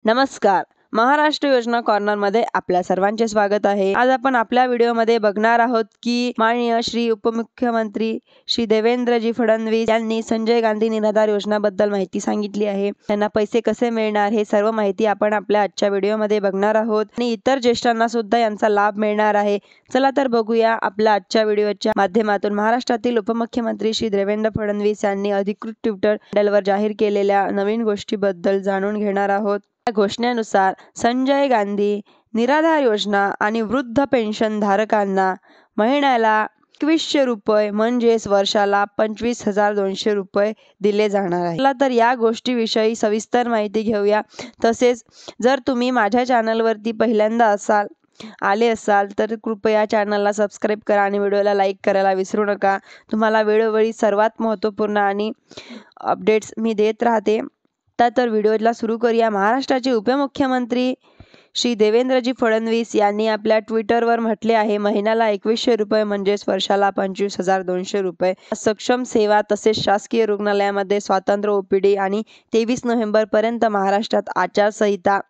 नमस्कार. महाराष्ट्र योजना कॉर्नरमध्ये आपल्या सर्वांचे स्वागत आहे. आज आपण आपल्या व्हिडिओमध्ये बघणार आहोत की माननीय श्री उपमुख्यमंत्री श्री देवेंद्रजी फडणवीस यांनी संजय गांधी निराधार योजनाबद्दल माहिती सांगितली आहे. त्यांना पैसे कसे मिळणार हे सर्व माहिती आपण आपल्या आजच्या व्हिडिओमध्ये बघणार आहोत आणि इतर ज्येष्ठांना सुद्धा यांचा लाभ मिळणार आहे. चला तर बघूया आपल्या आजच्या व्हिडिओच्या माध्यमातून. महाराष्ट्रातील उपमुख्यमंत्री श्री देवेंद्र फडणवीस यांनी अधिकृत ट्विटर हँडलवर जाहीर केलेल्या नवीन गोष्टीबद्दल जाणून घेणार आहोत. या घोषणेनुसार संजय गांधी निराधार योजना आणि वृद्ध पेन्शन धारकांना महिन्याला 2100 रुपये म्हणजेच वर्षाला 25,200 रुपये दिले जाणार आहे. चला तर या गोष्टीविषयी सविस्तर माहिती घेऊया. तसेच जर तुम्ही माझ्या चॅनलवरती पहिल्यांदा आले असाल तर कृपया चॅनलला सबस्क्राईब करा आणि व्हिडिओला लाईक करायला विसरू नका. तुम्हाला वेळोवेळी सर्वात महत्त्वपूर्ण आणि अपडेट्स मी देत राहते. तर व्हिडिओला सुरू करूया. महाराष्ट्राचे उपमुख्यमंत्री श्री देवेंद्रजी फडणवीस यांनी आपल्या ट्विटरवर म्हटले आहे, महिन्याला 2100 रुपये म्हणजेच वर्षाला 25,200 रुपये. सक्षम सेवा तसेच शासकीय रुग्णालयामध्ये स्वतंत्र OPD आणि 23 नोव्हेंबरपर्यंत महाराष्ट्रात आचारसंहिता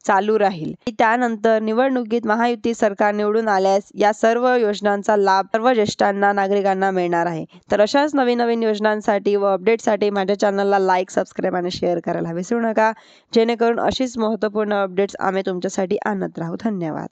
चालू राहील. त्यानंतर निवडणुकीत महायुती सरकार निवडून आल्यास या सर्व योजनांचा लाभ सर्व ज्येष्ठांना नागरिकांना मिळणार आहे. तर अशाच नवीन नवीन योजनांसाठी व अपडेटसाठी माझ्या चॅनलला लाईक, सबस्क्राईब आणि शेअर करायला विसरू नका, जेणेकरून अशीच महत्त्वपूर्ण अपडेट्स आम्ही तुमच्यासाठी आणत राहू. धन्यवाद.